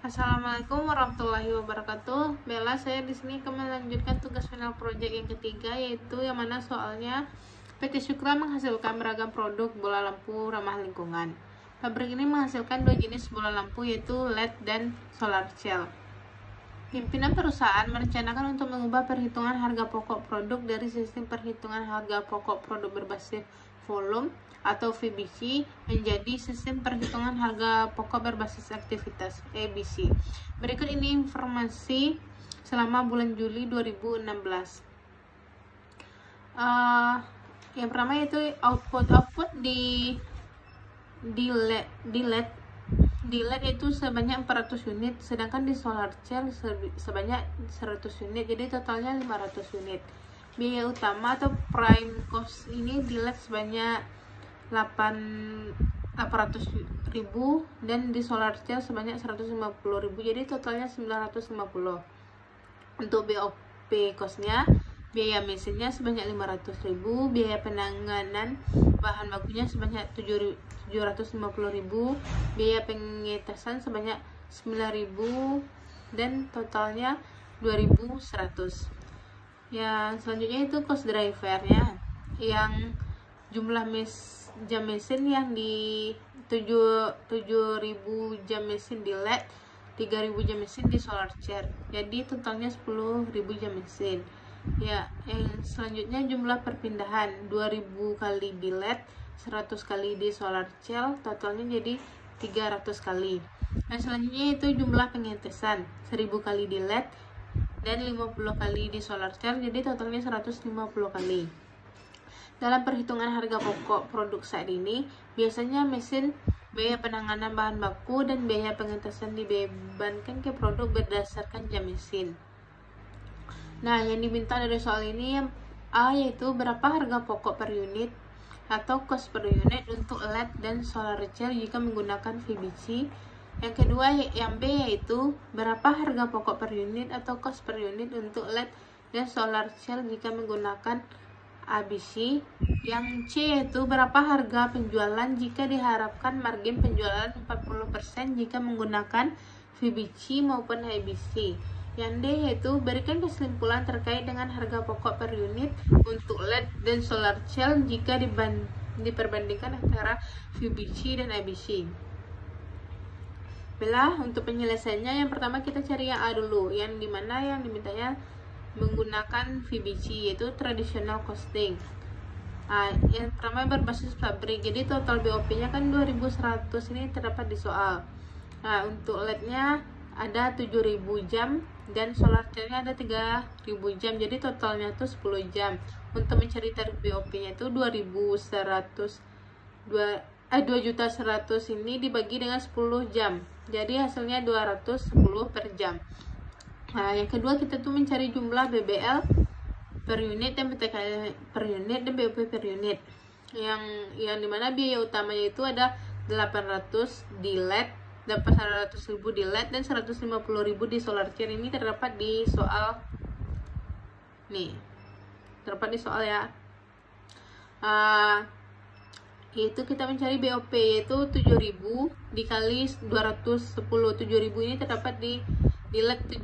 Assalamualaikum warahmatullahi wabarakatuh. Bella, saya di sini akan melanjutkan tugas final project yang ketiga, yaitu yang mana soalnya PT Syukra menghasilkan beragam produk bola lampu ramah lingkungan. Pabrik ini menghasilkan dua jenis bola lampu, yaitu LED dan solar cell. Pimpinan perusahaan merencanakan untuk mengubah perhitungan harga pokok produk dari sistem perhitungan harga pokok produk berbasis volume atau VBC menjadi sistem perhitungan harga pokok berbasis aktivitas ABC. Berikut ini informasi selama bulan Juli 2016. Yang pertama yaitu output di LED itu sebanyak 400 unit, sedangkan di solar cell sebanyak 100 unit, jadi totalnya 500 unit. Biaya utama atau prime cost ini di LED sebanyak 800.000 dan di solar cell sebanyak 150.000, jadi totalnya 950. Untuk BOP costnya, biaya mesinnya sebanyak 500.000, biaya penanganan bahan bakunya sebanyak 750.000, biaya pengetesan sebanyak 9.000 dan totalnya 2.100. Yang selanjutnya itu cost drivernya, yang jumlah jam mesin yang di 7.000 jam mesin di LED, 3.000 jam mesin di solar cell, jadi totalnya 10.000 jam mesin. Ya, yang selanjutnya jumlah perpindahan 2.000 kali di LED, 100 kali di solar cell, totalnya jadi 300 kali. Nah, selanjutnya itu jumlah pengetesan 1.000 kali di LED dan 50 kali di solar cell, jadi totalnya 150 kali. Dalam perhitungan harga pokok produk saat ini, biasanya mesin, biaya penanganan bahan baku, dan biaya pengetesan dibebankan ke produk berdasarkan jam mesin. Nah, yang diminta dari soal ini yang A yaitu berapa harga pokok per unit atau cost per unit untuk LED dan solar cell jika menggunakan VBC. Yang kedua yang B yaitu berapa harga pokok per unit atau cost per unit untuk LED dan solar cell jika menggunakan ABC. Yang C yaitu berapa harga penjualan jika diharapkan margin penjualan 40% jika menggunakan VBC maupun ABC. Yang D yaitu berikan kesimpulan terkait dengan harga pokok per unit untuk LED dan solar cell jika diperbandingkan antara VBC dan ABC. Baiklah, untuk penyelesaiannya yang pertama kita cari yang A dulu, yang dimana yang dimintanya menggunakan VBC yaitu traditional costing. Yang pertama berbasis pabrik, jadi total BOP-nya kan 2.100, ini terdapat di soal. Nah, untuk LED-nya ada 7.000 jam dan solar cell-nya ada 3.000 jam, jadi totalnya tuh 10 jam. Untuk mencari tarif BOP-nya itu 2.100 ini dibagi dengan 10 jam, jadi hasilnya 210 per jam. Nah, yang kedua kita tuh mencari jumlah BBL per unit dan PTKL per unit dan BOP per unit. Yang dimana biaya utamanya itu ada 800 di LED, 800.000 di LED dan 150.000 di solar cell. Ini terdapat di soal nih, terdapat di soal ya. Yaitu kita mencari BOP yaitu 7.000 dikali 210. 7.000 ini terdapat di LED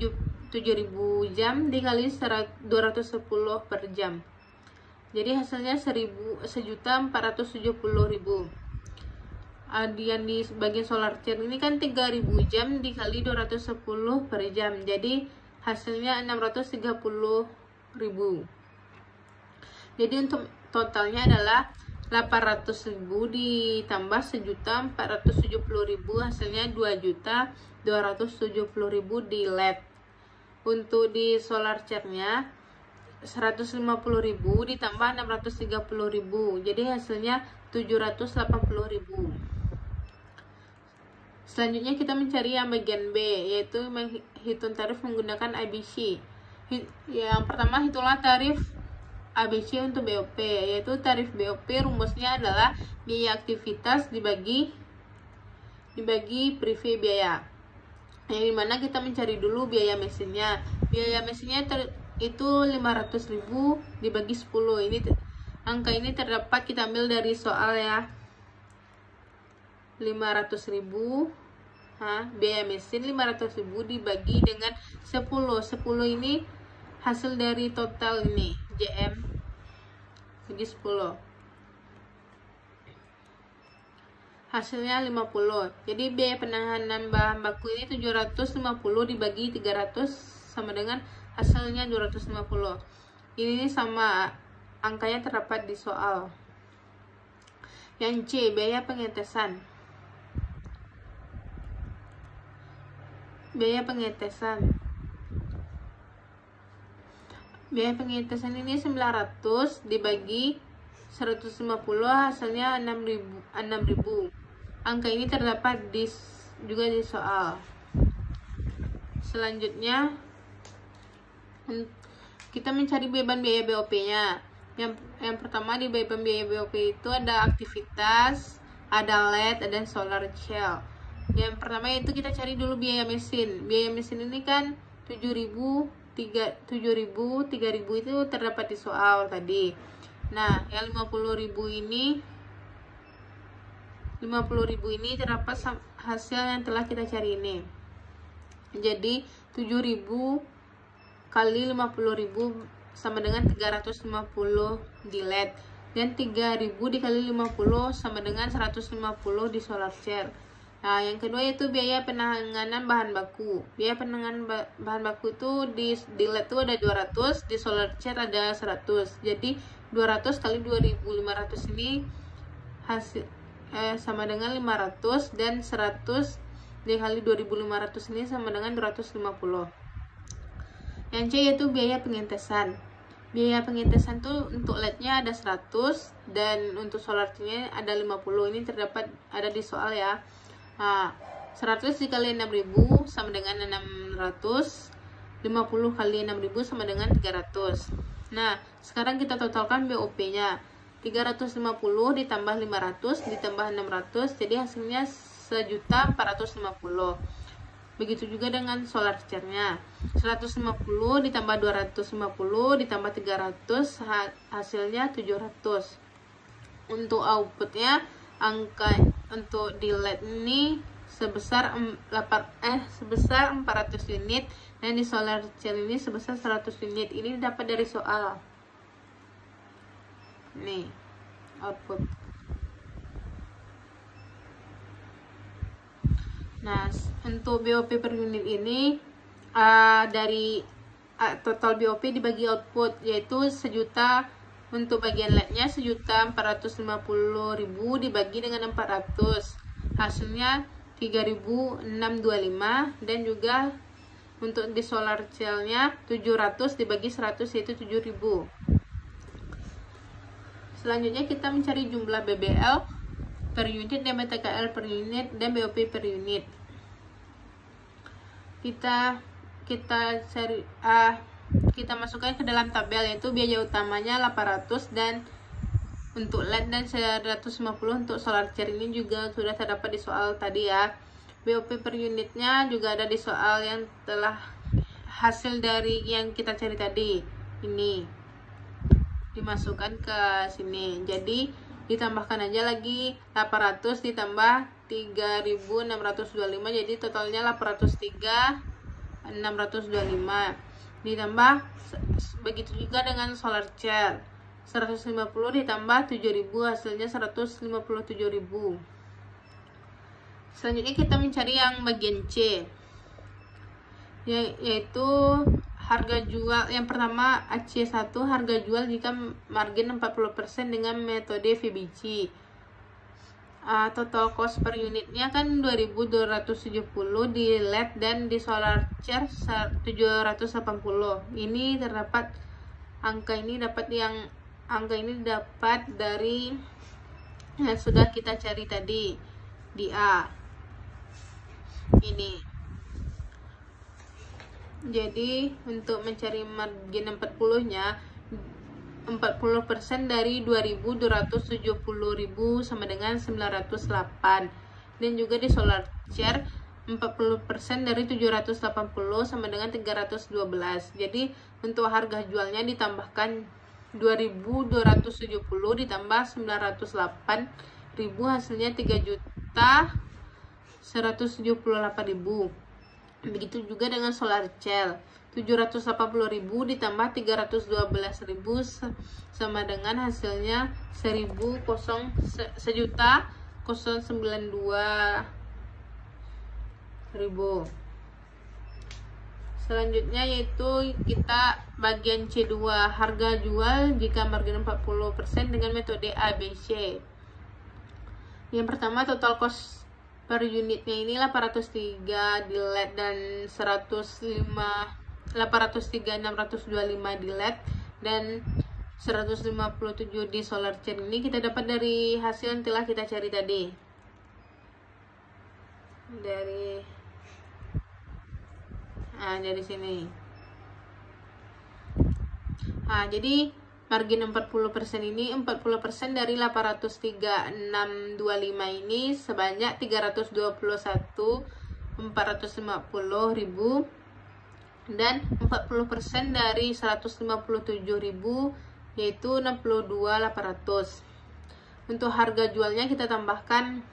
7.000 jam dikali 210 per jam, jadi hasilnya 1.470.000. Yang di bagian solar cell ini kan 3.000 jam dikali 210 per jam, jadi hasilnya 630.000. Jadi untuk totalnya adalah 800.000 ditambah 1.470.000, hasilnya 2.270.000 di LED. Untuk di solar cell-nya 150.000 ditambah 630.000, jadi hasilnya 780.000. Selanjutnya kita mencari yang bagian B, yaitu menghitung tarif menggunakan ABC. Yang pertama, hitunglah tarif ABC untuk BOP, yaitu tarif BOP rumusnya adalah biaya aktivitas dibagi prive biaya, yang dimana kita mencari dulu biaya mesinnya. Biaya mesinnya itu 500.000 dibagi 10. Ini angka ini terdapat kita ambil dari soal ya. 500.000 biaya mesin 500.000 dibagi dengan 10. 10 ini hasil dari total ini, JM bagi 10. Hasilnya 50. Jadi biaya penanganan bahan baku ini 750 dibagi 300 sama dengan hasilnya 250. Ini sama, angkanya terdapat di soal. Yang C, biaya pengetesan. Biaya pengetesan ini 900 dibagi 150, hasilnya 6.000. Angka ini terdapat juga di soal. Selanjutnya kita mencari beban biaya BOP-nya. Yang pertama di beban biaya BOP itu ada aktivitas, ada LED, ada solar cell. Yang pertama itu kita cari dulu biaya mesin. Biaya mesin ini kan 7.000, 3.000 itu terdapat di soal tadi. Nah, yang 50.000 ini terdapat hasil yang telah kita cari ini. Jadi 7.000 kali 50.000 sama dengan 350 di LED, dan 3.000 dikali 50 sama dengan 150 di solar cell. Nah, yang kedua yaitu biaya penanganan bahan baku. Biaya penanganan bahan baku itu di LED itu ada 200, di solar cell ada 100. Jadi 200 kali 2.500 ini hasil sama dengan 500, dan 100 dikali 2.500 ini sama dengan 250. Yang C yaitu biaya pengetesan. Biaya pengetesan tuh untuk LED-nya ada 100 dan untuk solar cell-nya ada 50. Ini terdapat ada di soal ya. Nah, 100 dikali 6.000 sama dengan 600, 50 kali 6.000 sama dengan 300. Nah, sekarang kita totalkan BOP-nya. 350 ditambah 500 ditambah 600, jadi hasilnya 1.450.000. Begitu juga dengan solar cell-nya. 150 ditambah 250 ditambah 300, hasilnya 700. Untuk outputnya, angka untuk di LED ini sebesar 400 unit, dan di solar cell ini sebesar 100 unit. Ini dapat dari soal. Nih, output. Nah, untuk BOP per unit ini dari total BOP dibagi output, yaitu 1 juta untuk bagian LED-nya 1.450.000 dibagi dengan 400, hasilnya 3.625. Dan juga untuk di solar cell-nya 700 dibagi 100 yaitu 7.000. Selanjutnya kita mencari jumlah BBL per unit dan BTKL per unit dan BOP per unit. Kita masukkan ke dalam tabel, yaitu biaya utamanya 800 dan untuk LED dan 150 untuk solar cell. Ini juga sudah terdapat di soal tadi ya. BOP per unitnya juga ada di soal yang telah hasil dari yang kita cari tadi. Ini dimasukkan ke sini. Jadi ditambahkan aja lagi 800 ditambah 3.625, jadi totalnya 803.625. Ditambah begitu juga dengan solar cell, 150 ditambah 7.000, hasilnya 157.000. Selanjutnya kita mencari yang bagian C, yaitu harga jual. Yang pertama AC1, harga jual jika margin 40% dengan metode VBG. Total cost per unitnya kan 2.270 di LED dan di solar cell 780. Ini terdapat angka ini dapat dari yang sudah kita cari tadi di A ini. Jadi untuk mencari margin 40-nya 40% dari 2.270.000 sama dengan 908. Dan juga di solar cell 40% dari 780 sama dengan 312. Jadi untuk harga jualnya ditambahkan 2.270 ditambah 908.000, hasilnya 3.908.000. 178.000. Begitu juga dengan solar cell, 780.000 ditambah 312.000 sama dengan hasilnya 1.092.000. Selanjutnya yaitu kita bagian C2, harga jual jika margin 40% dengan metode ABC. Yang pertama, total cost per unitnya ini 803 di LED dan 803.625 di LED dan 157 di solar cell. Ini kita dapat dari hasil yang telah kita cari tadi. Dari sini. Jadi margin 40% ini 40% dari 803.625 ini sebanyak 321.450.000 dan 40% dari 157.000 yaitu 62.800. Untuk harga jualnya kita tambahkan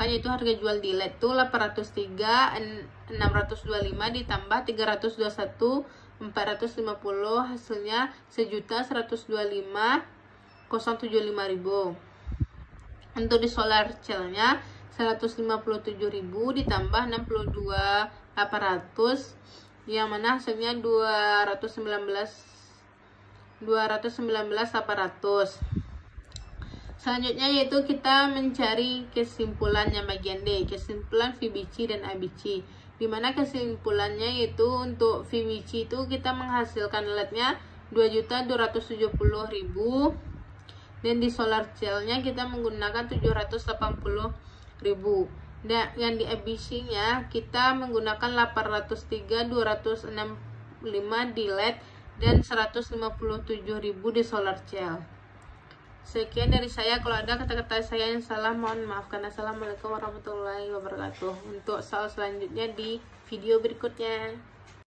yaitu harga jual di LED itu 803.625 ditambah 321.450 hasilnya 1.125.075.000. Untuk di solar cellnya 157.000 ditambah 62.800 yang mana hasilnya 219.800. Selanjutnya yaitu kita mencari kesimpulannya bagian D, kesimpulan VBC dan ABC. Dimana kesimpulannya yaitu untuk VBC itu kita menghasilkan LED-nya 2.270.000 dan di solar cell-nya kita menggunakan 780.000. Dan yang di ABC-nya kita menggunakan 803.265 di LED dan 157.000 di solar cell. Sekian dari saya. Kalau ada kata-kata saya yang salah mohon maafkan. Assalamualaikum warahmatullahi wabarakatuh. Untuk soal selanjutnya di video berikutnya.